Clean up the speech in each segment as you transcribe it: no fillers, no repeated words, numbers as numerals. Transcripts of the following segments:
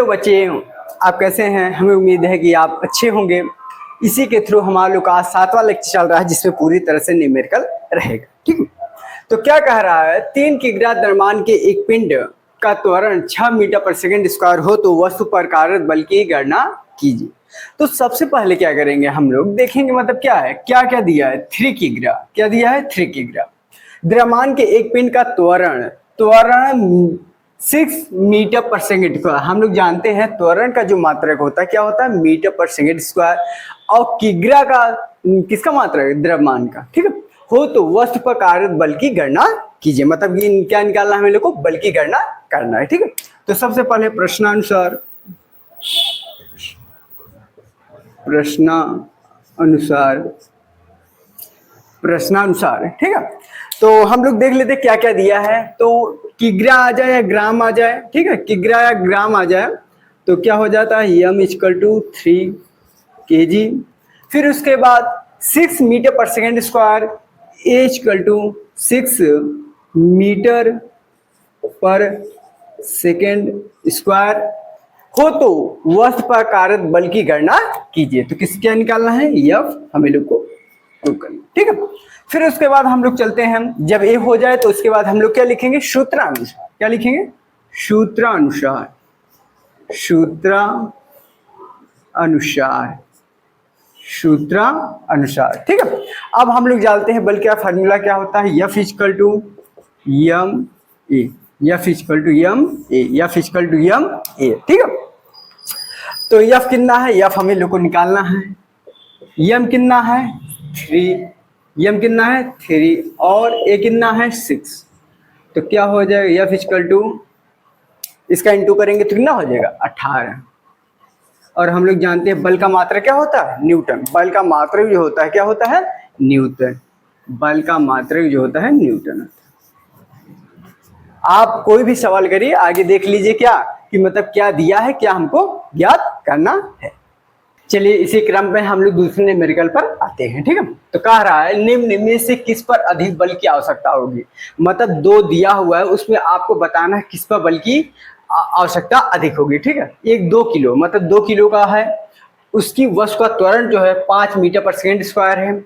बच्चे, आप कैसे हैं? हमें उम्मीद है कि आप अच्छे होंगे। इसी के थ्रू हमारा लोग का आज 7वां लेक्चर चल रहा है, जिसमें पूरी तरह से न्यूमेरिकल रहेगा। ठीक है, तो क्या कह रहा है, 3 किग्रा द्रव्यमान के एक पिंड का त्वरण 6 मीटर पर सेकंड स्क्वायर हो तो वस्तु पर कार्यरत बल की गणना कीजिए। तो सबसे पहले क्या करेंगे, हम लोग देखेंगे मतलब क्या है, क्या क्या दिया है। 3 किग्रा, क्या दिया है? 3 किग्रा द्रव्यमान के एक पिंड का त्वरण 6 मीटर पर सेकंड स्क्वायर। हम लोग जानते हैं त्वरण का जो मात्रक होता है क्या होता है? मीटर पर सेकंड स्क्वायर। और किग्रा का किसका मात्रक है? द्रव्यमान का। ठीक है, हो तो वस्तु पर कार्यरत बल की गणना कीजिए। मतलब ये क्या निकालना है, हमें लोग को बल की गणना करना है। ठीक है, तो सबसे पहले प्रश्नानुसार ठीक है, तो हम लोग देख लेते क्या क्या दिया है। तो किग्रा आ जाए या ग्राम आ जाए, ठीक है, किग्रा या ग्राम आ जाए तो क्या हो जाता है, m = 3 kg। फिर उसके बाद 6 मीटर पर सेकेंड स्क्वायर, a = 6 मीटर पर सेकेंड स्क्वायर हो तो वस्तु पर कार्यरत बल की गणना कीजिए। तो किस क्या निकालना है? F हमें लोग को करना। ठीक है, फिर उसके बाद हम लोग चलते हैं, जब ए हो जाए तो उसके बाद हम लोग क्या लिखेंगे? सूत्रानुसार। क्या लिखेंगे? सूत्रानुसार। ठीक है, अब हम लोग जानते हैं बल का फार्मूला क्या होता है। F = ma। ठीक है, तो F कितना है? F हमें लोग को निकालना है। m कितना है? 3 और a कितना है? 6। तो क्या हो जाएगा? F = इसका इंटू करेंगे तो कितना हो जाएगा? 18। और हम लोग जानते हैं बल का मात्रा क्या होता है? न्यूटन। बल का मात्रक जो होता है क्या होता है? न्यूटन। बल का मात्रक जो होता है न्यूटन। आप कोई भी सवाल करिए, आगे देख लीजिए क्या कि मतलब क्या दिया है, क्या हमको ज्ञात करना है। चलिए इसी क्रम में हम लोग दूसरे न्यूमेरिकल पर आते हैं। ठीक है, तो कह रहा है निम्न में से किस पर अधिक बल की आवश्यकता होगी। मतलब 2 दिया हुआ है, उसमें आपको बताना है किस पर बल की आवश्यकता अधिक होगी। ठीक है, एक 2 किलो, मतलब 2 किलो का है, उसकी वस्तु का त्वरण जो है 5 मीटर पर सेकंड स्क्वायर है।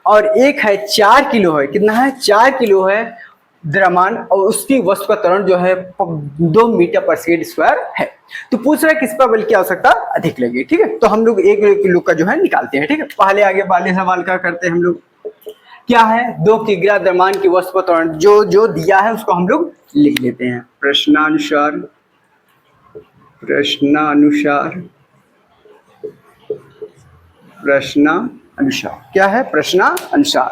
और एक है 4 किलो है, कितना है? 4 किलो है द्रव्यमान, और उसकी वस्तु का त्वरण जो है 2 मीटर पर सेकंड स्क्वायर है। तो पूछ रहा है किस पर बल की आवश्यकता अधिक लगी। ठीक है, तो हम लोग 1 किलो का जो है निकालते हैं। ठीक है, पहले आगे वाले सवाल का करते हैं हम लोग। क्या है? 2 किग्रा द्रव्यमान की वस्तु का त्वरण जो दिया है उसको हम लोग लिख लेते हैं। प्रश्नानुसार क्या है? प्रश्नानुसार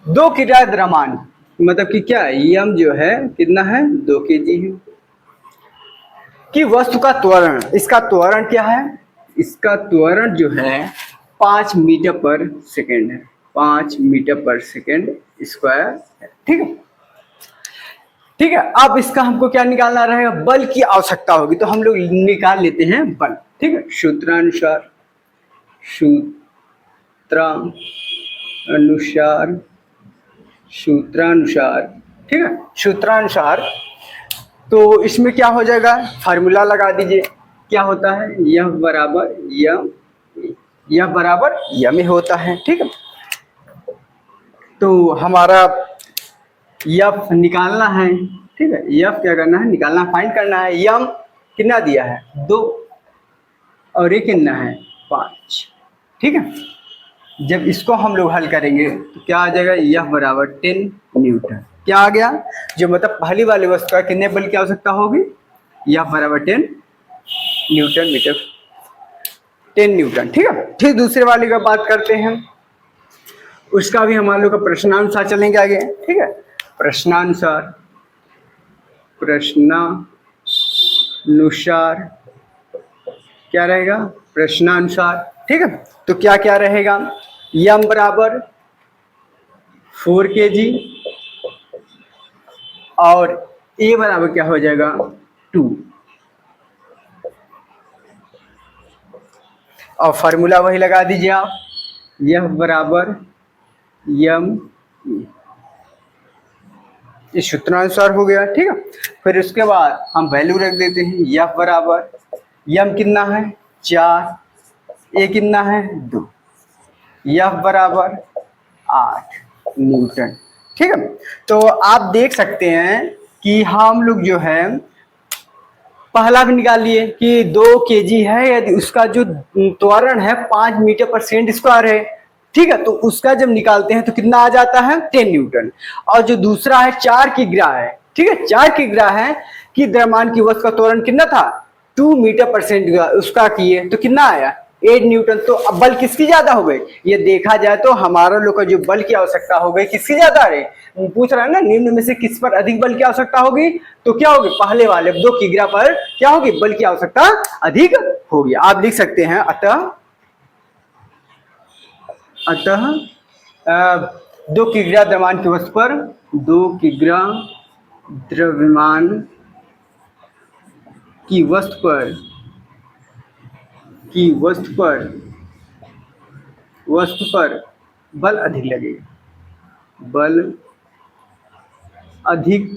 2 किग्रा द्रव्यमान मतलब कि क्या है? m जो है कितना है? 2 kg है कि वस्तु का त्वरण, इसका त्वरण क्या है? इसका त्वरण जो है 5 मीटर पर सेकंड है। 5 मीटर पर सेकंड स्क्वायर है। ठीक है, ठीक है, अब इसका हमको क्या निकालना रहेगा? बल की आवश्यकता होगी, तो हम लोग निकाल लेते हैं बल। ठीक है, सूत्रानुसार ठीक है, सूत्रानुसार तो इसमें क्या हो जाएगा? फार्मूला लगा दीजिए। क्या होता है? F बराबर m होता है। ठीक है, तो हमारा F निकालना है। ठीक है, F क्या करना है? निकालना, फाइंड करना है। m कितना दिया है? 2 और ये कितना है? 5। ठीक है, जब इसको हम लोग हल करेंगे तो क्या आ जाएगा? F = 10 Newton. क्या आ गया? जो मतलब पहली वाली वस्तु का कितने बल की आवश्यकता होगी? F = 10 newton metre, 10 newton. ठीक है, फिर दूसरे वाले का बात करते हैं, उसका भी हमारे लोग का प्रश्नानुसार चलेंगे आगे। ठीक है, प्रश्नानुसार क्या रहेगा? प्रश्नानुसार। ठीक है, तो क्या क्या रहेगा? m बराबर 4 kg और a बराबर क्या हो जाएगा? 2। और फार्मूला वही लगा दीजिए आप, F बराबर m, इस सूत्रानुसार हो गया। ठीक है, फिर उसके बाद हम वैल्यू रख देते हैं। F बराबर यम कितना है 4, ए कितना है 2, यफ बराबर 8 न्यूटन। ठीक है, तो आप देख सकते हैं कि हम लोग जो है पहला भी निकाल लिए कि 2 kg है, यदि उसका जो त्वरण है 5 मीटर पर सेकंड स्क्वायर है। ठीक है, तो उसका जब निकालते हैं तो कितना आ जाता है 10 न्यूटन। और जो दूसरा है 4 किग्रा है, ठीक है 4 किग्रा है कि द्रव्यमान की वस्तु का त्वरण कितना था 2 मीटर पर सेकंड, उसका किए तो कितना आया 8 न्यूटन। तो अब बल किसकी ज्यादा हो गई, ये देखा जाए तो हमारा लोग का जो बल की आवश्यकता हो गई किसकी ज्यादा है, पूछ रहा है ना निम्न में से किस पर अधिक बल की आवश्यकता होगी, तो क्या होगी पहले वाले 2 किग्रा पर क्या होगी बल की आवश्यकता अधिक होगी। आप लिख सकते हैं अतः 2 किग्रा द्रव्यमान की वस्तु पर 2 किग्रा द्रव्यमान की वस्तु पर बल अधिक लगेगा, बल अधिक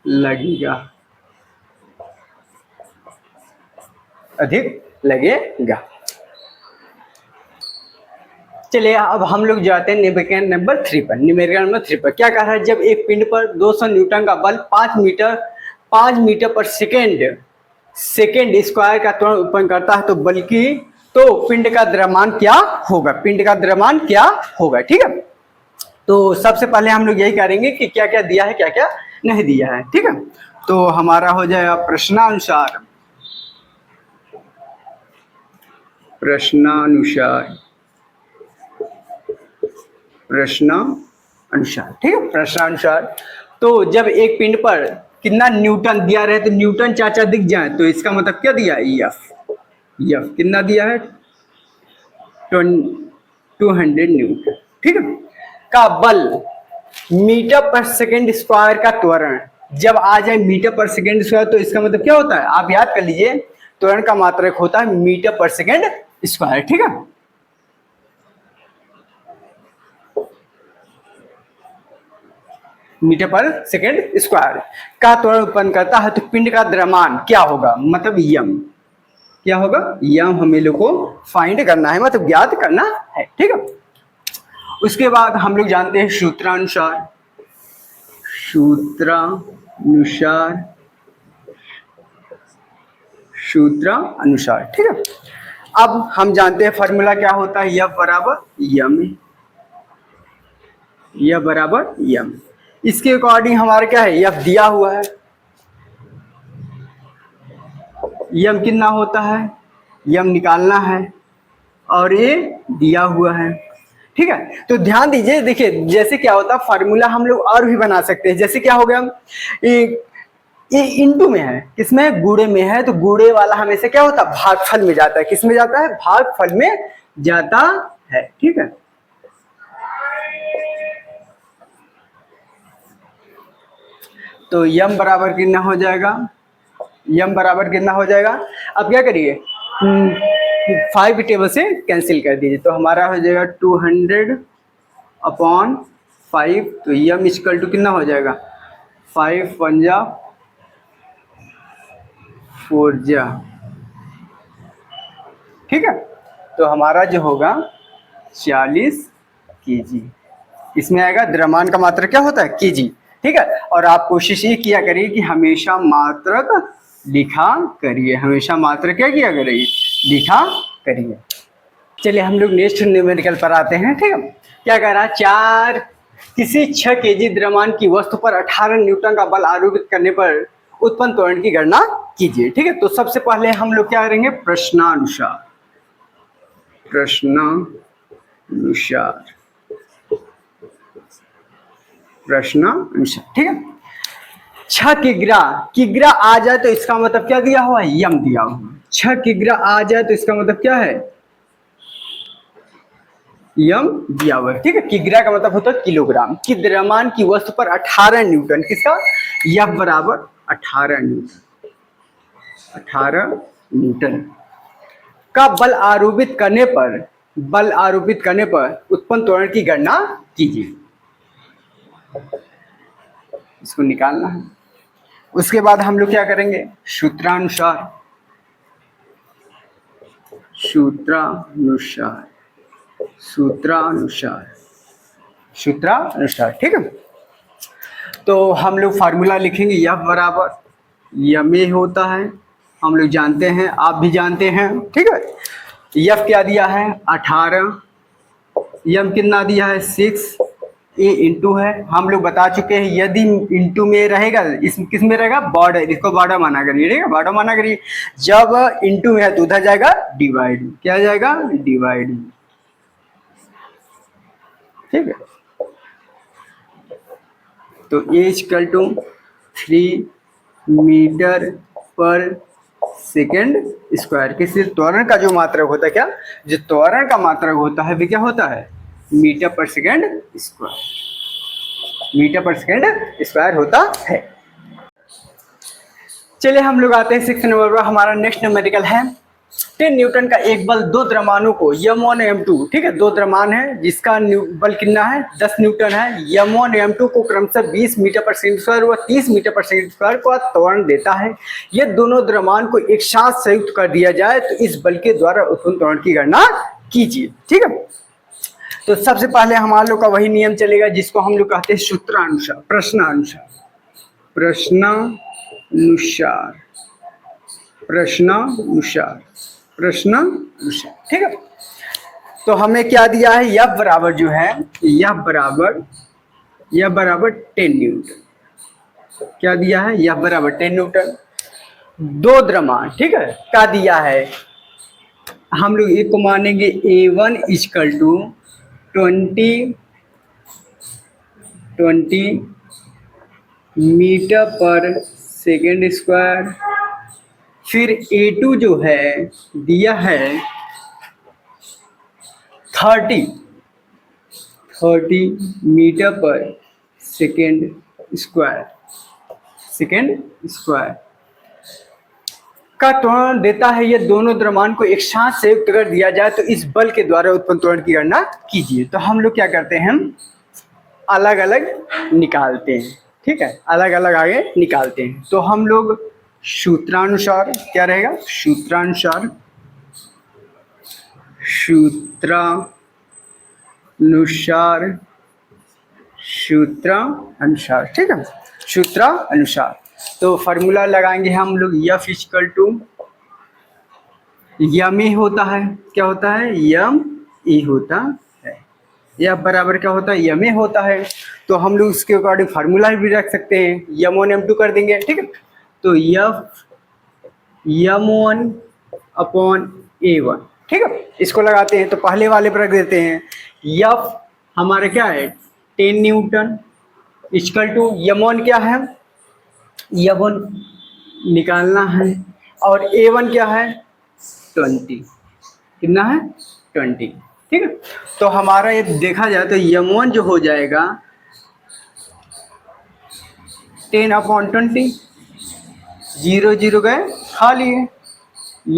लगेगा। चलिए अब हम लोग जाते हैं न्यूमेरिकल नंबर 3 पर। न्यूमेरिकल नंबर 3 पर क्या कह रहा है, जब एक पिंड पर 200 न्यूटन का बल 5 मीटर पर सेकेंड स्क्वायर का त्वरण उत्पन्न करता है, तो पिंड का द्रव्यमान क्या होगा। ठीक है, तो सबसे पहले हम लोग यही करेंगे कि क्या क्या दिया है क्या क्या नहीं दिया है। ठीक है, तो हमारा हो जाएगा प्रश्नानुसार ठीक है प्रश्नानुसार। तो जब एक पिंड पर कितना न्यूटन दिया रहे तो न्यूटन चाचा दिख जाए तो इसका मतलब क्या दिया यफ कितना दिया है 200 न्यूटन। ठीक है, का बल मीटर पर सेकेंड स्क्वायर का त्वरण जब आ जाए मीटर पर सेकेंड स्क्वायर तो इसका मतलब क्या होता है, आप याद कर लीजिए त्वरण का मात्रक होता है मीटर पर सेकेंड स्क्वायर। ठीक है, मीटर पर सेकेंड स्क्वायर का त्वरण उत्पन्न करता है तो पिंड का द्रव्यमान क्या होगा, मतलब यम क्या होगा, यम हम लोग को फाइंड करना है, मतलब ज्ञात करना है। ठीक है, उसके बाद हम लोग जानते हैं सूत्रानुसार। ठीक है, अब हम जानते हैं फॉर्मूला क्या होता है, यफ बराबर यम। इसके अकॉर्डिंग हमारा क्या है, यफ दिया हुआ है, यम कितना होता है, यम निकालना है और ये दिया हुआ है। ठीक है, तो ध्यान दीजिए, देखिए जैसे क्या होता है फार्मूला हम लोग और भी बना सकते हैं। जैसे क्या हो गया, ये इंटू में है, किसमें गुणे में है, तो गुणे वाला हमेशा क्या होता है भागफल में जाता है, किसमें जाता है भागफल में जाता है। ठीक है, तो यम बराबर कितना हो जाएगा, अब क्या करिए 5 टेबल से कैंसिल कर दीजिए तो हमारा हो जाएगा 200/5। तो यम इक्वल टू कितना हो जाएगा 5 पंजा 4 जा। ठीक है, तो हमारा जो होगा 40 kg, इसमें आएगा द्रव्यमान का मात्रक क्या होता है kg। ठीक है, और आप कोशिश ये किया करिए कि हमेशा मात्रक लिखा करिए, लिखा करिए। चलिए हम लोग नेक्स्ट न्यूमेरिकल पर आते हैं। ठीक है, क्या कह रहा है, किसी 6 kg द्रव्यमान की वस्तु पर 18 न्यूटन का बल आरोपित करने पर उत्पन्न त्वरण की गणना कीजिए। ठीक है, तो सबसे पहले हम लोग क्या करेंगे प्रश्नानुसार। ठीक है, 6 किग्रा आ जाए तो इसका मतलब क्या दिया हुआ है, यम दिया हुआ है। 6 किग्रा आ जाए तो इसका मतलब क्या है, यम दिया हुआ है। ठीक है, किग्रा का मतलब होता है किलोग्राम की द्रव्यमान की वस्तु पर 18 न्यूटन, किसका यफ बराबर 18 न्यूटन का बल आरोपित करने पर उत्पन्न त्वरण की गणना कीजिए। इसको निकालना है, उसके बाद हम लोग क्या करेंगे, सूत्रानुसार, सूत्रानुसार, सूत्रानुसार, सूत्रानुसार, ठीक है। तो हम लोग फार्मूला लिखेंगे, यफ बराबर यम ए होता है, हम लोग जानते हैं, आप भी जानते हैं, ठीक है। यफ क्या दिया है 18, यम कितना दिया है 6, ए इंटू है, हम लोग बता चुके हैं यदि इंटू में रहेगा, इस किस में रहेगा, बॉर्डर, इसको बॉर्डर माना करिए, ठीक है, बॉर्डर माना करिए। जब इंटू में है तो उधर जाएगा डिवाइड, क्या जाएगा डिवाइड, ठीक है। तो ए इक्वल टू 3 मीटर पर सेकेंड स्क्वायर, किसी त्वरण का जो मात्रक होता है, क्या जो त्वरण का मात्रक होता है वो क्या होता है, मीटर पर सेकेंड स्क्वायर, मीटर पर सेकेंड स्क्वायर होता है। चलिए हम लोग आते हैं 6 नंबर पर, हमारा नेक्स्ट न्यूमेरिकल है 10 न्यूटन का एक बल दो द्रव्यमानों को m1 m2, ठीक है, दो द्रव्यमान है जिसका बल कितना है 10 न्यूटन है, m1 m2 को क्रमशः 20 मीटर पर सेकंड स्क्वायर व 30 मीटर पर सेकंड स्क्वायर का त्वरण देता है। ये दोनों द्रव्यमान को एक साथ संयुक्त कर दिया जाए तो इस बल के द्वारा उत्पन्न त्वरण की गणना कीजिए, ठीक है। तो सबसे पहले हमारे लोग का वही नियम चलेगा जिसको हम लोग कहते हैं सूत्रानुसार, प्रश्नानुसार, प्रश्नानुसार, प्रश्नानुसार, प्रश्नानुसार, ठीक है। तो हमें क्या दिया है, यह बराबर जो है, यह बराबर 10 न्यूटन, क्या दिया है, यह बराबर 10 न्यूटन, दो द्रव्यमान, ठीक है, क्या दिया है, हम लोग एक को मानेंगे A1 इक्वल टू 20 मीटर पर सेकेंड स्क्वायर, फिर A2 जो है दिया है 30 मीटर पर सेकेंड स्क्वायर, सेकेंड स्क्वायर का त्वरण देता है। ये दोनों द्रव्यमान को एक साथ संयुक्त कर दिया जाए तो इस बल के द्वारा उत्पन्न त्वरण की गणना कीजिए। तो हम लोग क्या करते हैं, अलग अलग निकालते हैं, ठीक है, अलग अलग आगे निकालते हैं। तो हम लोग सूत्रानुसार, क्या रहेगा, सूत्रानुसार, सूत्रानुसार, सूत्रानुसार, ठीक है, सूत्रानुसार। तो फार्मूला लगाएंगे हम लोग, एफ इक्वल टू यम ए होता है, क्या होता है, यम ए होता है, यह बराबर क्या होता है, यम ए होता है। तो हम लोग उसके अकॉर्डिंग फार्मूला भी रख सकते हैं, m1 m2 कर देंगे, ठीक है। तो m1 अपॉन A1, ठीक है, इसको लगाते हैं। तो पहले वाले पर रख देते हैं, यफ हमारा क्या है 10 न्यूटन इक्वल टू m1 क्या है, m1 निकालना है, और A1 क्या है 20, कितना है 20, ठीक है। तो हमारा ये देखा जाए तो m1 जो हो जाएगा 10 अपॉन 20, 0 0 गए खा लिए,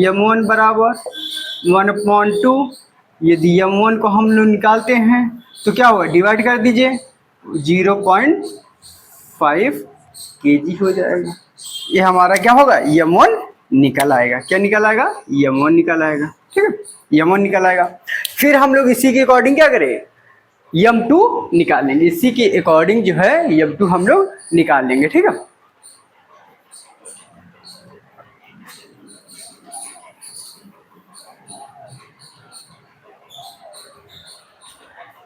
m1 बराबर 1/2, यदि m1 को हम लोग निकालते हैं तो क्या होगा, डिवाइड कर दीजिए, 0.5 kg हो जाएगा। ये हमारा क्या होगा, m1 निकल आएगा, क्या निकल आएगा, m1 निकल आएगा, ठीक है, m1 निकल आएगा। फिर हम लोग इसी के अकॉर्डिंग क्या करें, m2 निकाल लेंगे, इसी के अकॉर्डिंग जो है m2 हम लोग निकाल लेंगे, ठीक है।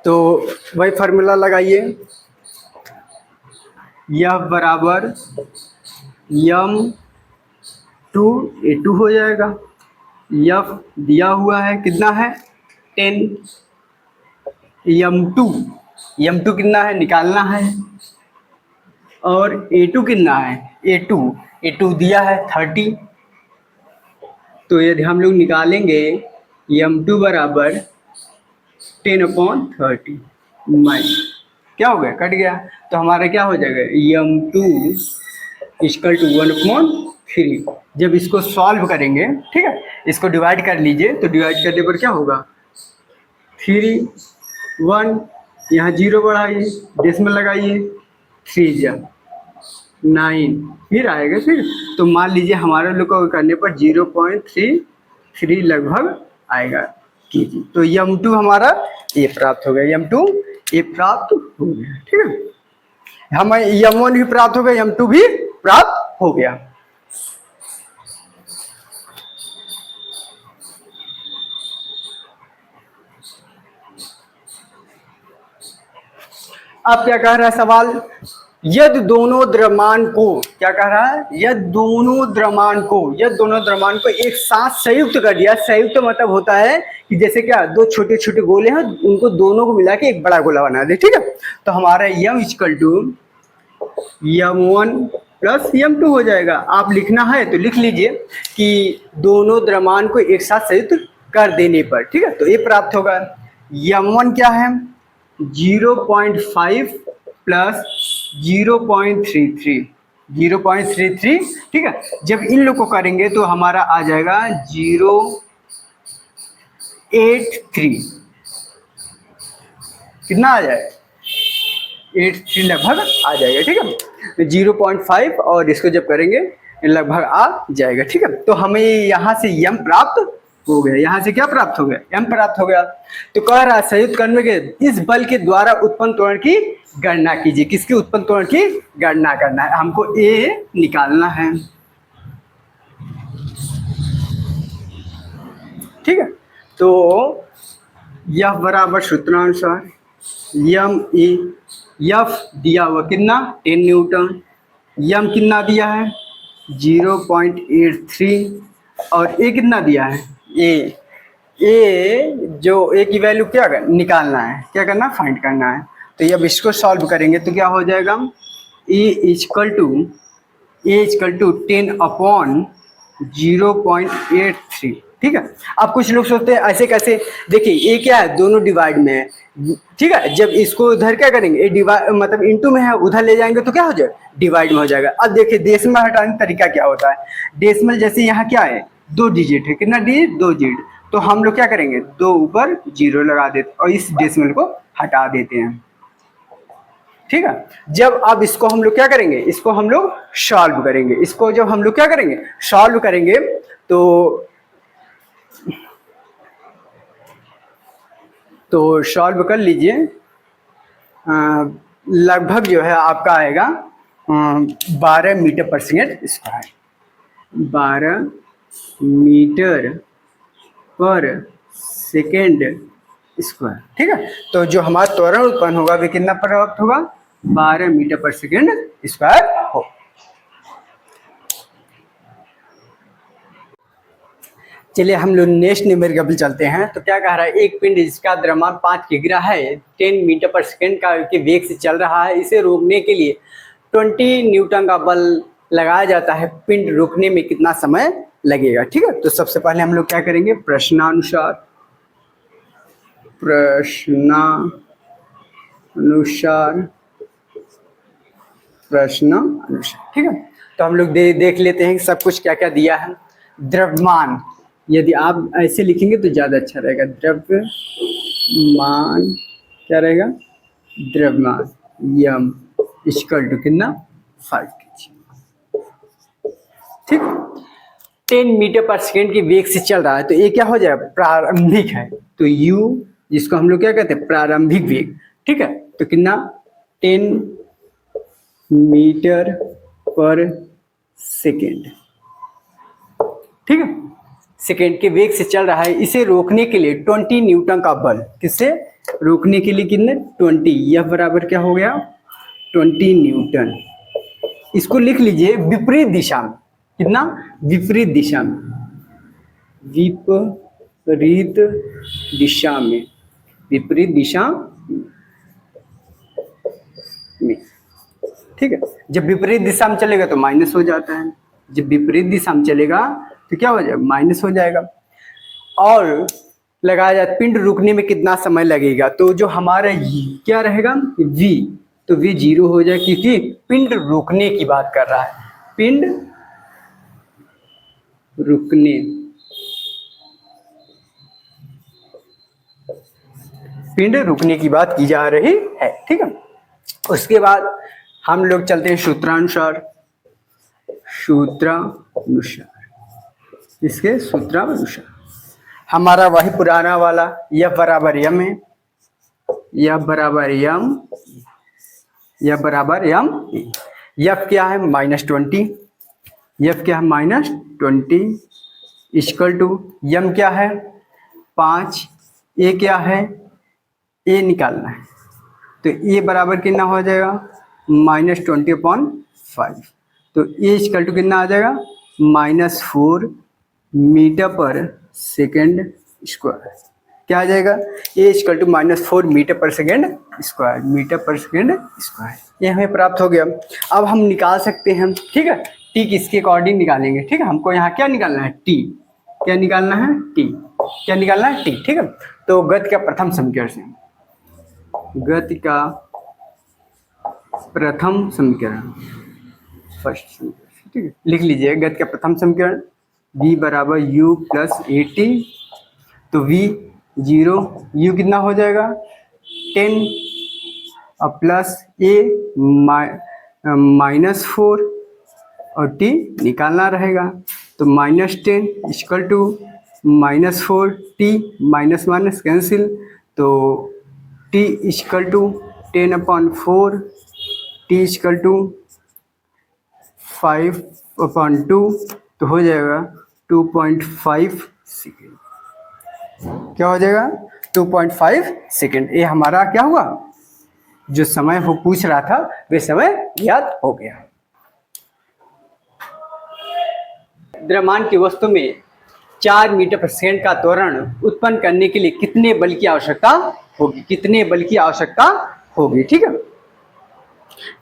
तो वही फार्मूला लगाइए, यह बराबर m2 A2 हो जाएगा, यफ दिया हुआ है कितना है 10, m2 कितना है निकालना है, और A2 कितना है, A2 दिया है 30। तो यदि हम लोग निकालेंगे m2 बराबर 10/30 माइनस क्या हो गया, कट गया, तो हमारा क्या हो जाएगा m2 इक्वल टू 1/3। जब इसको सॉल्व करेंगे, ठीक है, इसको डिवाइड कर लीजिए, तो डिवाइड करने पर क्या होगा 3 1, यहाँ 0 बढ़ाइए, डेसिमल लगाइए, 3 जा 9 फिर आएगा। फिर तो मान लीजिए हमारे लोग को करने पर 0.33 लगभग आएगा केजी। तो m2 हमारा ये प्राप्त हो गया, m2 ये प्राप्त हो गया। ठीक है, हमें m1 भी प्राप्त हो गया, m2 भी प्राप्त हो गया। अब क्या कह रहा है सवाल, यदि दोनों द्रव्यमान को, क्या कह रहा है, यदि दोनों द्रव्यमान को एक साथ संयुक्त कर दिया। संयुक्त मतलब होता है कि जैसे क्या दो छोटे छोटे गोले हैं, उनको दोनों को मिला के एक बड़ा गोला बना दे। ठीक है, तो हमारा m equal to m1 plus m2 हो जाएगा। आप लिखना है तो लिख लीजिए कि दोनों द्रव्यमान को एक साथ संयुक्त कर देने पर। ठीक है, तो ये प्राप्त होगा। m1 क्या है, 0.5 प्लस 0.33। ठीक है, जब इन लोग को करेंगे तो हमारा आ जाएगा 0.83। कितना आ जाएगा, 83 लगभग आ जाएगा। ठीक है, 0.5 और इसको जब करेंगे लगभग आ जाएगा। ठीक है, तो हमें यहाँ से m प्राप्त हो गया। यहाँ से क्या प्राप्त हो गया, m प्राप्त हो गया। तो कह रहा है संयुक्त करने के इस बल के द्वारा उत्पन्न त्वरण की गणना कीजिए। किसकी उत्पन्न त्वरण की गणना करना है, हमको a निकालना है। ठीक है, तो यह बराबर सूत्रानुसार एफ दिया हुआ कितना 10 न्यूटन, m कितना दिया है 0.83 और a कितना दिया है a जो a की वैल्यू क्या निकालना है, क्या करना, फाइंड करना है। तो जब इसको सॉल्व करेंगे तो क्या हो जाएगा, a इक्वल टू 10/0.83। ठीक है, अब कुछ लोग सोचते हैं ऐसे कैसे, देखिए ये क्या है, दोनों डिवाइड में है। ठीक है, जब इसको उधर क्या करेंगे, डिवाइड मतलब इनटू में है, उधर ले जाएंगे तो क्या हो जाएगा, डिवाइड में हो जाएगा। अब देखिए डेसिमल हटाने का तरीका क्या होता है, डेसिमल जैसे यहाँ क्या है 2 डिजिट है, कितना डिजिट 2 डिजिट, तो हम लोग क्या करेंगे 2 ऊपर 0 लगा देते और इस डेसिमल को हटा देते हैं। ठीक है, जब अब इसको हम लोग क्या करेंगे, इसको हम लोग सॉल्व करेंगे। इसको जब हम लोग क्या करेंगे, सॉल्व करेंगे तो सॉल्व कर लीजिए। लगभग जो है आपका आएगा 12 मीटर पर सेकेंड स्क्वायर, 12 मीटर पर सेकेंड स्क्वायर। ठीक है, तो जो हमारा त्वरण उत्पन्न होगा वे कितना प्राप्त होगा, 12 मीटर पर सेकेंड स्क्वायर हो। चलिए हम लोग नेक्स्ट न्यूमेरिकल चलते हैं। तो क्या कह रहा है, एक पिंड जिसका द्रव्यमान 5 किग्रा है 10 मीटर पर सेकेंड का के वेग से चल रहा है, इसे रोकने के लिए 20 न्यूटन का बल लगाया जाता है, पिंड रुकने में कितना समय लगेगा। ठीक है, तो सबसे पहले हम लोग क्या करेंगे, प्रश्नानुसार ठीक है, तो हम लोग देख लेते हैं सब कुछ क्या क्या दिया है। द्रव्यमान, यदि आप ऐसे लिखेंगे तो ज़्यादा अच्छा रहेगा, द्रव्यमान क्या रहेगा, द्रव्यमान यम इक्वल टू कितना 5 kg। ठीक, 10 मीटर पर सेकेंड के वेग से चल रहा है, तो ये क्या हो जाएगा, प्रारंभिक है, तो u जिसको हम लोग क्या कहते हैं, प्रारंभिक वेग। ठीक है, तो कितना 10 मीटर पर सेकेंड। ठीक है, सेकेंड के वेग से चल रहा है, इसे रोकने के लिए 20 न्यूटन का बल, किससे रोकने के लिए कितने 20, यह बराबर क्या हो गया 20 न्यूटन। इसको लिख लीजिए विपरीत दिशा में, कितना विपरीत दिशा में, विपरीत दिशा में, विपरीत दिशा में। ठीक है, जब विपरीत दिशा में चलेगा तो माइनस हो जाता है, जब विपरीत दिशा में चलेगा तो क्या हो जाएगा, माइनस हो जाएगा। और लगाया जाए पिंड रुकने में कितना समय लगेगा, तो जो हमारा क्या रहेगा v, तो v 0 हो जाए, क्योंकि पिंड रुकने की बात कर रहा है, पिंड रुकने, पिंड रुकने की बात की जा रही है। ठीक है, उसके बाद हम लोग चलते हैं सूत्रानुसार। सूत्रानुसार, इसके सूत्रानुसार हमारा वही पुराना वाला F बराबर यम है, F बराबर यम, F बराबर यम। F क्या है -20, F क्या है -20 इक्वल टू यम क्या है 5, ए क्या है, ए निकालना है तो ए बराबर कितना हो जाएगा -20/5, तो ए इक्वल टू कितना आ जाएगा -4 मीटर पर सेकेंड स्क्वायर। क्या आ जाएगा ए इक्वल टू -4 मीटर पर सेकेंड स्क्वायर, मीटर पर सेकेंड स्क्वायर, ये हमें प्राप्त हो गया। अब हम निकाल सकते हैं, ठीक है, टी किसके अकॉर्डिंग निकालेंगे, ठीक है, हमको यहाँ क्या निकालना है टी, क्या निकालना है टी, क्या निकालना है टी, ठीक है। तो गति का प्रथम समीकरण से, गति का प्रथम समीकरण, फर्स्ट समीकरण, ठीक है, लिख लीजिए गति का प्रथम समीकरण v बराबर u प्लस ए टी, तो v 0, u कितना हो जाएगा 10 और प्लस a -4 और t निकालना रहेगा तो -10 equal to -4 t minus minus cancel, तो t equal to 10/4, t equal to 5/2, तो हो जाएगा 2.5 सेकेंड। क्या हो जाएगा 2.5 सेकेंड। ये हमारा क्या हुआ, जो समय वो पूछ रहा था वे समय ज्ञात हो गया। द्रव्यमान की वस्तु में 4 मीटर प्रति सेकंड का त्वरण उत्पन्न करने के लिए कितने बल की आवश्यकता होगी, कितने बल की आवश्यकता होगी, ठीक है।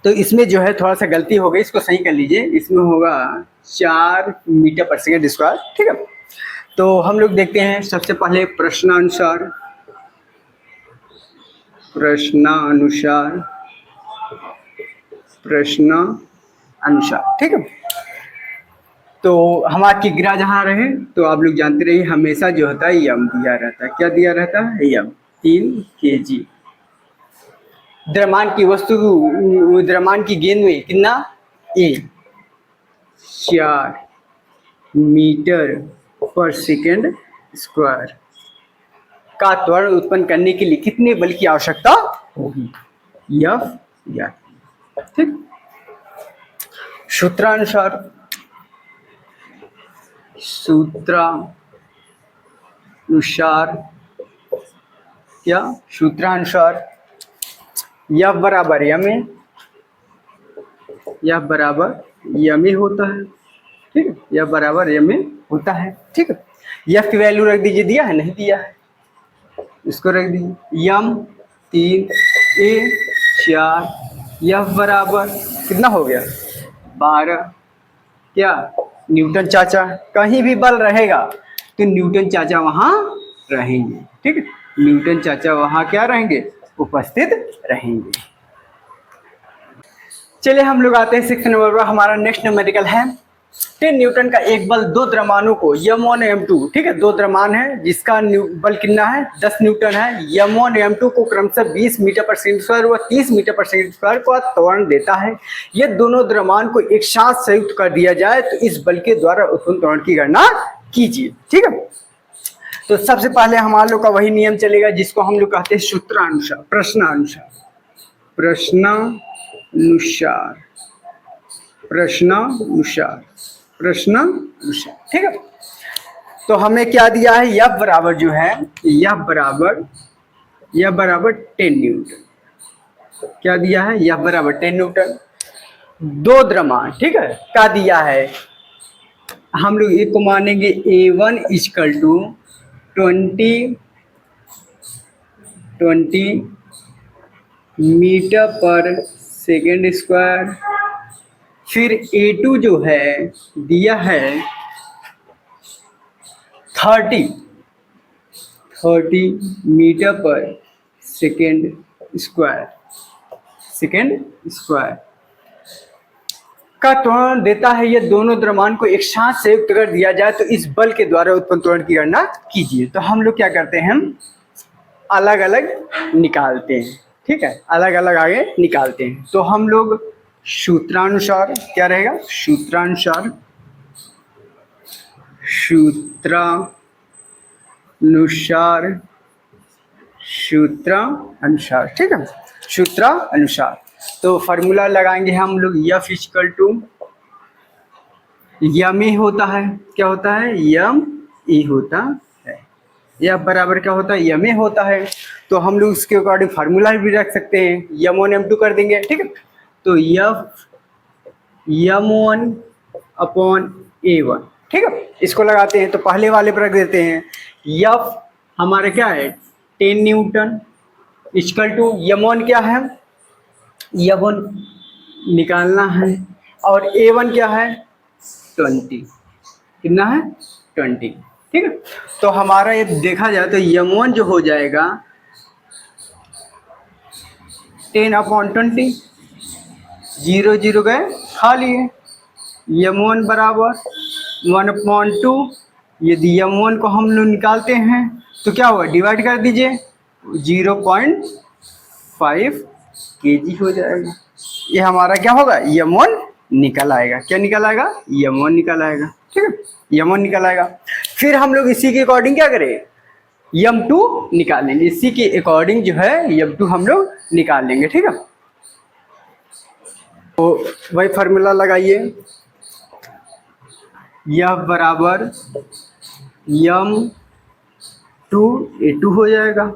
तो इसमें जो है थोड़ा सा गलती हो गई, इसको सही कर लीजिए, इसमें होगा 4 मीटर पर सेकंड स्क्वायर, ठीक है। तो हम लोग देखते हैं सबसे पहले प्रश्नानुसार, प्रश्नानुसार, ठीक है। तो हमारा किग्रा जहाँ रहे तो आप लोग जानते रहिए हमेशा जो होता है यम दिया रहता है, क्या दिया रहता है यम 3 kg। द्रव्यमान की वस्तु, द्रव्यमान की गेंद में कितना ए 4 मीटर पर सेकेंड स्क्वायर का त्वरण उत्पन्न करने के लिए कितने बल की आवश्यकता होगी, यफ या, ठीक। सूत्रानुसार, क्या सूत्रानुसार यफ बराबर यम है, यफ बराबर यम ही होता है, ठीक है, यफ बराबर यम होता है, ठीक है। यफ की वैल्यू रख दीजिए, दिया है नहीं दिया है, इसको रख दीजिए यम 3 ए 4, यफ बराबर कितना हो गया 12, क्या न्यूटन चाचा, कहीं भी बल रहेगा तो न्यूटन चाचा वहां रहेंगे, ठीक है, न्यूटन चाचा वहां क्या रहेंगे, उपस्थित रहेंगे। चलिए हम लोग आते हैं 6 नंबर पर, हमारा नेक्स्ट न्यूमेरिकल है 10 न्यूटन का एक बल दो द्रव्यमानों को m1 m2, ठीक है, दो द्रव्यमान है जिसका बल कितना है 10 न्यूटन है, m1 m2 को क्रमशः 20 मीटर पर सेकंड स्क्वायर व 30 मीटर पर सेकंड स्क्वायर का त्वरण देता है। ये दोनों द्रव्यमान को एक साथ संयुक्त कर दिया जाए तो इस बल के द्वारा उत्पन्न त्वरण की गणना कीजिए, ठीक है। तो सबसे पहले हमारे लोग का वही नियम चलेगा जिसको हम लोग कहते हैं सूत्रानुसार, प्रश्नानुसार, प्रश्नानुसार, ठीक है। तो हमें क्या दिया है, यह बराबर जो है यह बराबर 10 न्यूटन, क्या दिया है, यह बराबर 10 न्यूटन, दो द्रव्यमान, ठीक है, क्या दिया है, हम लोग एक को मानेंगे A1 इक्वल टू 20 मीटर पर सेकेंड स्क्वायर, फिर A2 जो है दिया है 30 मीटर पर सेकेंड स्क्वायर का त्वरण देता है। ये दोनों द्रव्यमान को एक साथ संयुक्त कर दिया जाए तो इस बल के द्वारा उत्पन्न त्वरण की गणना कीजिए। तो हम लोग क्या करते हैं, हम अलग अलग निकालते हैं, ठीक है, अलग अलग आगे निकालते हैं। तो हम लोग सूत्रानुसार क्या रहेगा, सूत्रानुसार, सूत्रानुसार, सूत्रानुसार, ठीक है, सूत्रानुसार। तो फॉर्मूला लगाएंगे हम लोग, F इक्वल टू यम ए होता है, क्या होता है, यम ए होता है, F बराबर क्या होता है, यम ए होता है। तो हम लोग उसके अकॉर्डिंग फार्मूला भी रख सकते हैं, यम1 यम2 कर देंगे, ठीक है। तो F यम1 अपॉन A1, ठीक है, इसको लगाते हैं। तो पहले वाले पर रख देते हैं, F हमारा क्या है 10 न्यूटन इक्वल टू यम1 क्या है, यम1 निकालना है, और A1 क्या है 20, कितना है 20, ठीक है। तो हमारा ये देखा जाए तो यम1 जो हो जाएगा 10 अपॉन 20, 0 0 गए खाली है, यम1 बराबर 1/2। यदि यम1 को हम लोग निकालते हैं तो क्या होगा, डिवाइड कर दीजिए, 0.5 kg हो जाएगा। ये हमारा क्या होगा, यम1 निकल आएगा, क्या निकल आएगा, यम1 निकल आएगा, ठीक है, यम1 निकल आएगा। फिर हम लोग इसी के अकॉर्डिंग क्या करें, यम2 निकालेंगे, इसी के अकॉर्डिंग जो है यम2 हम लोग निकाल लेंगे, ठीक है। तो वही फार्मूला लगाइए, यह बराबर यम2 A2 हो जाएगा,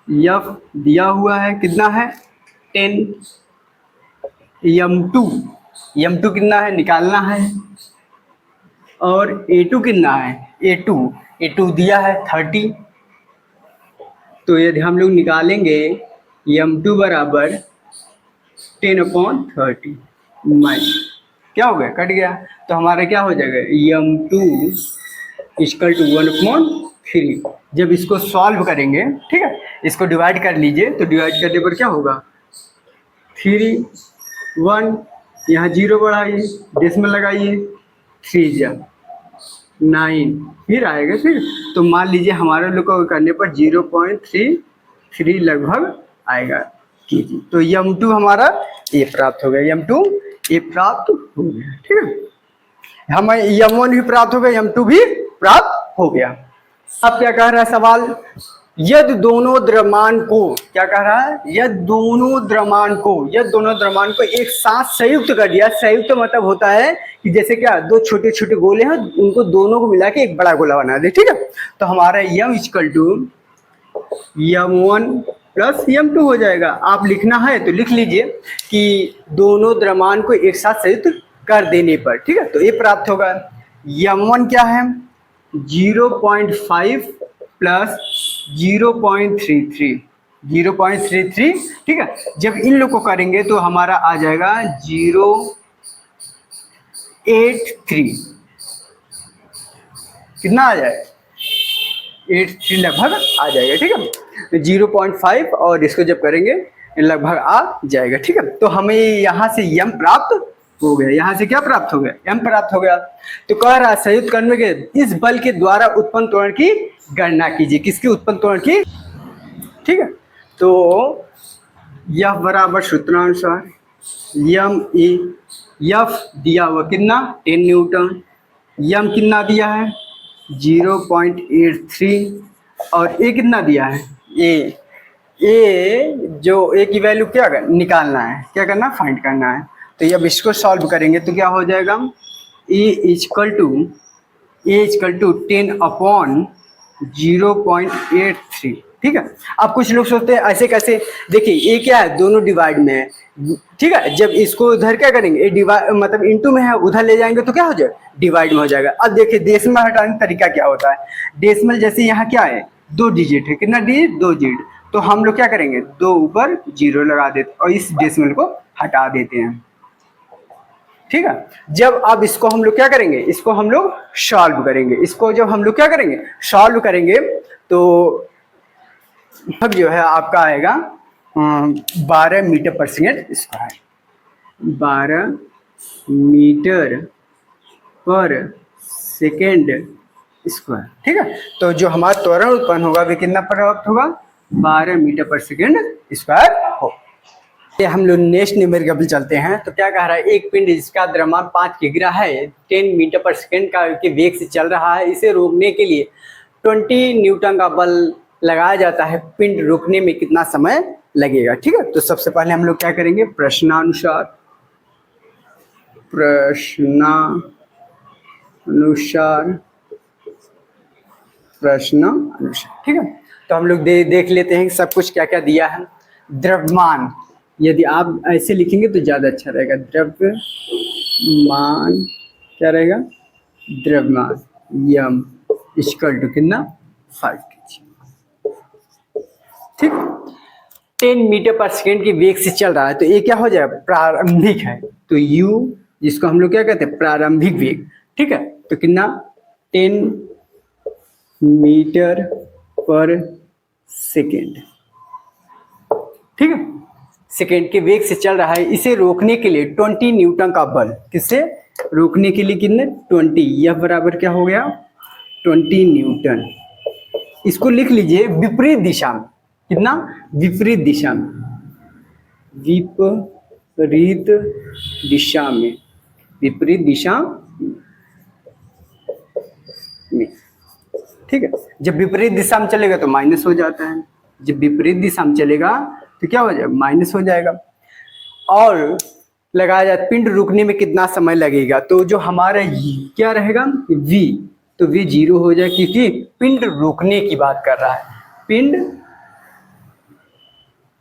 यफ दिया हुआ है कितना है 10, यम2 कितना है निकालना है, और A2 कितना है, A2 दिया है 30। तो यदि हम लोग निकालेंगे यम2 बराबर 10/30 माइनस क्या हो गया, कट गया। तो हमारा क्या हो जाएगा, यम2 इक्वल टू 1/3। जब इसको सॉल्व करेंगे, ठीक है, इसको डिवाइड कर लीजिए, तो डिवाइड करने पर क्या होगा 3 1, यहाँ 0 बढ़ाइए, डेसिमल लगाइए, 3 9 फिर आएगा, फिर तो मान लीजिए हमारे लोग को करने पर 0.33 लगभग आएगा kg। तो यम2 हमारा ये प्राप्त हो गया, यम2 ये प्राप्त हो गया, ठीक है, हमें यम1 भी प्राप्त हो गया, यम2 भी प्राप्त हो गया। अब क्या कह रहा है सवाल, यदि दोनों द्रव्यमान को, क्या कह रहा है, यदि दोनों द्रव्यमान को एक साथ संयुक्त कर दिया। संयुक्त मतलब होता है कि जैसे क्या दो छोटे छोटे गोले हैं, उनको दोनों को मिला के एक बड़ा गोला बना दे, ठीक है। तो हमारा यम इक्वल टू यम1 प्लस यम2 हो जाएगा। आप लिखना है तो लिख लीजिए कि दोनों द्रव्यमान को एक साथ संयुक्त कर देने पर, ठीक है, तो ये प्राप्त होगा। यम1 क्या है 0.5 प्लस 0.33, ठीक है। जब इन लोग को करेंगे तो हमारा आ जाएगा 0.83, कितना आ जाएगा 83 लगभग आ जाएगा, ठीक है। 0.5 और इसको जब करेंगे लगभग आ जाएगा, ठीक है। तो हमें यहाँ से यम प्राप्त हो गया, यहाँ से क्या प्राप्त हो गया, एम प्राप्त हो गया। तो कह रहा है संयुक्त कर्म के इस बल के द्वारा उत्पन्न त्वरण की गणना कीजिए, किसकी उत्पन्न त्वरण की, ठीक है। तो यह बराबर सूत्रानुसार यम ए, यफ दिया हुआ कितना 10 न्यूटन, यम कितना दिया है 0.83, और ए कितना दिया है, ए जो ए की वैल्यू क्या निकालना है, क्या करना, फाइंड करना है। तो अब इसको सॉल्व करेंगे तो क्या हो जाएगा, ए इक्वल टू 10/0.83, ठीक है। अब कुछ लोग सोचते हैं ऐसे कैसे, देखिए ये क्या है दोनों डिवाइड में है, ठीक है। जब इसको उधर क्या करेंगे, ये डिवाइड मतलब इनटू में है, उधर ले जाएंगे तो क्या हो जाएगा, डिवाइड में हो जाएगा। अब देखिए डेसिमल हटाने का तरीका क्या होता है, डेसिमल जैसे यहाँ क्या है 2 डिजिट है, कितना डिजिट 2 डिजिट, तो हम लोग क्या करेंगे 2 ऊपर 0 लगा देते और इस डेसिमल को हटा देते हैं, ठीक है। जब अब इसको हम लोग क्या करेंगे, इसको हम लोग सॉल्व करेंगे, इसको जब हम लोग क्या करेंगे सॉल्व करेंगे तो अब जो है आपका आएगा 12 मीटर पर सेकेंड स्क्वायर, 12 मीटर पर सेकेंड स्क्वायर, ठीक है। तो जो हमारा त्वरण उत्पन्न होगा वे कितना प्राप्त होगा, 12 मीटर पर सेकेंड स्क्वायर हो, ये हम लोग नेक्स्ट न्यूमेरिकल चलते हैं। तो क्या कह रहा है, एक पिंड जिसका द्रव्यमान 5 किग्रा है 10 मीटर पर सेकेंड का के वेग से चल रहा है, इसे रोकने के लिए 20 न्यूटन का बल लगाया जाता है, पिंड रुकने में कितना समय लगेगा। ठीक है, तो सबसे पहले हम लोग क्या करेंगे, प्रश्नानुसार ठीक है। तो हम लोग देख लेते हैं सब कुछ क्या क्या दिया है। द्रव्यमान, यदि आप ऐसे लिखेंगे तो ज़्यादा अच्छा रहेगा। द्रव्यमान क्या रहेगा, द्रव्यमान यम इक्वल टू कितना 5 kg। ठीक, 10 मीटर पर सेकेंड की वेग से चल रहा है, तो ये क्या हो जाएगा, प्रारंभिक है। तो u जिसको हम लोग क्या कहते हैं, प्रारंभिक वेग। ठीक है, तो कितना 10 मीटर पर सेकेंड। ठीक है, सेकेंड के वेग से चल रहा है, इसे रोकने के लिए 20 न्यूटन का बल, किससे रोकने के लिए कितने 20, यह बराबर क्या हो गया 20 न्यूटन। इसको लिख लीजिए विपरीत दिशा में, कितना विपरीत दिशा में, विपरीत दिशा में, विपरीत दिशा में। ठीक है, जब विपरीत दिशा में चलेगा तो माइनस हो जाता है, जब विपरीत दिशा में चलेगा तो क्या हो जाएगा, माइनस हो जाएगा। और लगाया जाए पिंड रुकने में कितना समय लगेगा, तो जो हमारा क्या रहेगा v, तो v 0 हो जाए, क्योंकि पिंड रुकने की बात कर रहा है, पिंड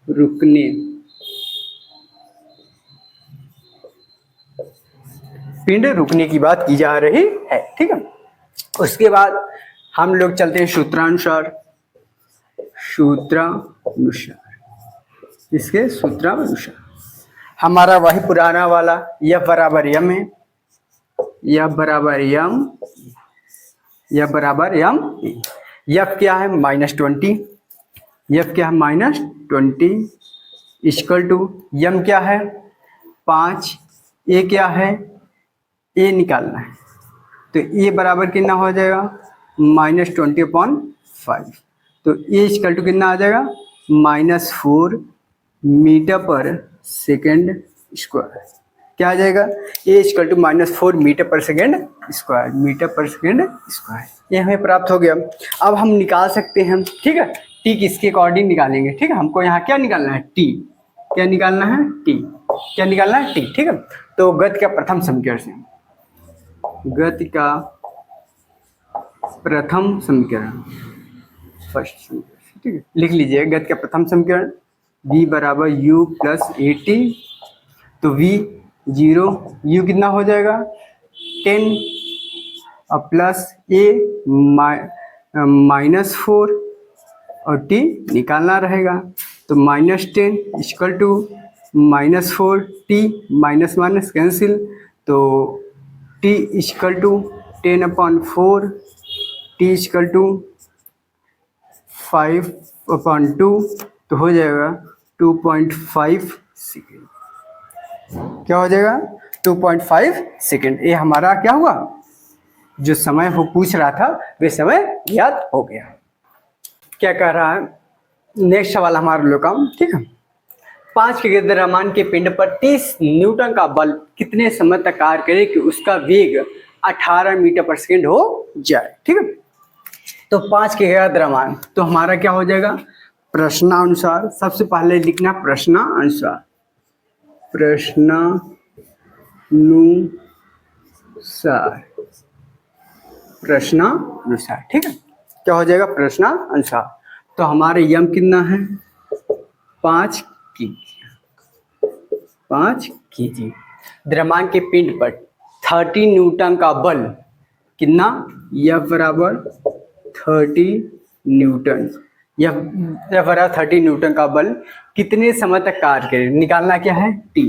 रुकने, पिंड रुकने की बात की जा रही है। ठीक है, उसके बाद हम लोग चलते हैं सूत्रानुसार, इसके सूत्रानुसार हमारा वही पुराना वाला यह बराबर यम है, यह बराबर यम, यह बराबर यम, यफ क्या है -20, यफ क्या है -20 इक्वल टू यम क्या है 5, ए क्या है, ए निकालना है, तो ए बराबर कितना हो जाएगा -20/5, तो ए इक्वल टू कितना आ जाएगा -4 मीटर पर सेकेंड स्क्वायर। क्या आ जाएगा, ए इक्वल टू -4 मीटर पर सेकेंड स्क्वायर, मीटर पर सेकेंड स्क्वायर, ये हमें प्राप्त हो गया। अब हम निकाल सकते हैं, ठीक है, टी किसके अकॉर्डिंग निकालेंगे। ठीक है, हमको यहाँ क्या निकालना है, टी, क्या निकालना है, टी, क्या निकालना है, टी। ठीक है, तो गति का प्रथम समीकरण से, गति का प्रथम समीकरण, फर्स्ट समीकरण, ठीक है, लिख लीजिए गति का प्रथम समीकरण, v बराबर u प्लस ए टी, तो v 0, u कितना हो जाएगा 10 और प्लस a -4 और t निकालना रहेगा, तो -10 equal to -4, t minus minus cancel, तो t equal to 10/4, t equal to 5/2, तो हो जाएगा 2.5 सेकेंड। क्या हो जाएगा 2.5 सेकेंड। ये हमारा क्या हुआ, जो समय वो पूछ रहा था वे समय याद हो गया। क्या कह रहा है, नेक्स्ट सवाल हमारा लोग का, ठीक है, 5 के द्रव्यमान के पिंड पर 30 न्यूटन का बल कितने समय तक कार्य करे कि उसका वेग 18 मीटर पर सेकेंड हो जाए। ठीक है, तो 5 के द्रव्यमान, तो हमारा क्या हो जाएगा प्रश्नानुसार, सबसे पहले लिखना प्रश्नानुसार, प्रश्नानुसार, प्रश्नानुसार। ठीक है, क्या हो जाएगा प्रश्नानुसार, तो हमारे यम कितना है 5 kg। द्रव्यमान के पिंड पर 30 न्यूटन का बल, कितना, यह बराबर 30 न्यूटन, यह बराबर 30 न्यूटन का बल कितने समय तक कार्य करे, निकालना क्या है टी,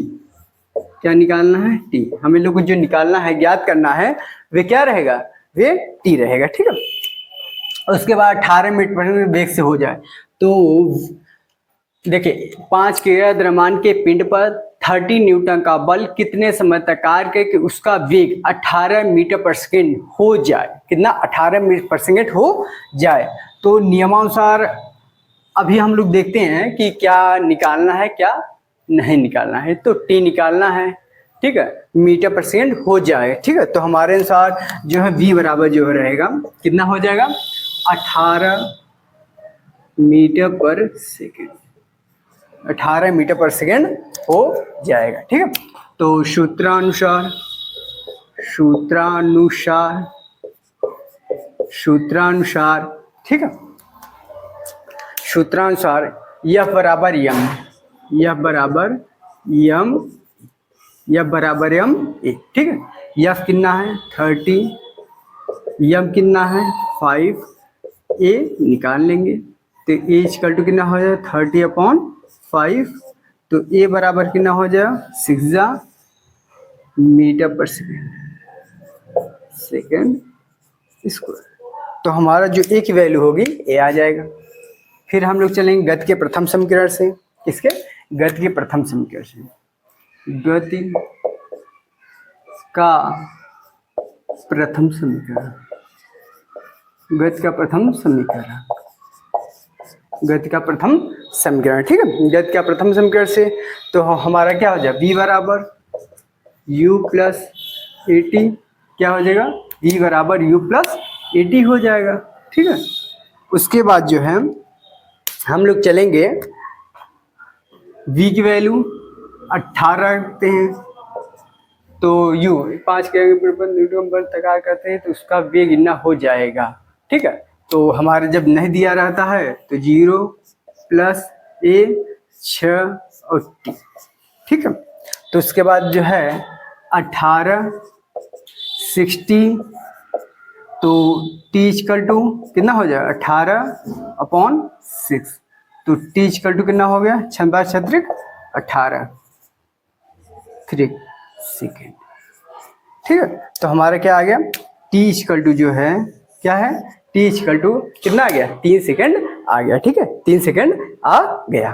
क्या निकालना है टी, हमें लोग को जो निकालना है, ज्ञात करना है, वे क्या रहेगा, वे टी रहेगा। ठीक है, उसके बाद 18 मीटर पर वेग से हो जाए, तो देखिए 5 के द्रव्यमान के पिंड पर 30 न्यूटन का बल कितने समय तक कार्य करे कि उसका वेग 18 मीटर पर सेकेंड हो जाए, कितना 18 मीटर पर सेकेंड हो जाए। तो नियमानुसार अभी हम लोग देखते हैं कि क्या निकालना है, क्या नहीं निकालना है, तो टी निकालना है, ठीक है, मीटर पर सेकेंड हो जाए, ठीक है। तो हमारे अनुसार जो है v बराबर जो रहेगा कितना हो जाएगा 18 मीटर पर सेकेंड, 18 मीटर पर सेकेंड हो जाएगा, ठीक है। तो सूत्रानुसार ठीक है, सूत्रानुसार F बराबर m, F बराबर m a, ठीक है। F कितना है 30, m कितना है 5, a निकाल लेंगे, तो a इक्वल टू कितना हो जाएगा 30/5, तो a बराबर कितना हो जाएगा 6 मीटर पर सेकेंड स्क्वायर। तो हमारा जो a की वैल्यू होगी a आ जाएगा। फिर हम लोग चलेंगे गति के प्रथम समीकरण से। किसके? गति के प्रथम समीकरण से। गति का प्रथम समीकरण, गति का प्रथम समीकरण, ठीक है। गति का प्रथम समीकरण से तो हमारा क्या हो जाएगा v बराबर u प्लस ए टी, क्या हो जाएगा v बराबर u प्लस ए टी हो जाएगा, ठीक है। उसके बाद जो है हम लोग चलेंगे v की वैल्यू 18 रखते हैं, तो u 5 के न्यूटन पर तकार करते हैं तो उसका वेग इतना हो जाएगा, ठीक है। तो हमारे जब नहीं दिया रहता है तो 0 प्लस a 6 और t, ठीक है। तो उसके बाद जो है 18 60, तो t इक्वल टू कितना हो जाएगा 18/6, तो t इक्वल टू कितना हो गया 6×6 18 सेकेंड, ठीक है। तो हमारा क्या आ गया t इक्वल टू जो है क्या है t इक्वल टू कितना आ गया 3 सेकेंड आ गया, ठीक है, 3 सेकेंड आ गया।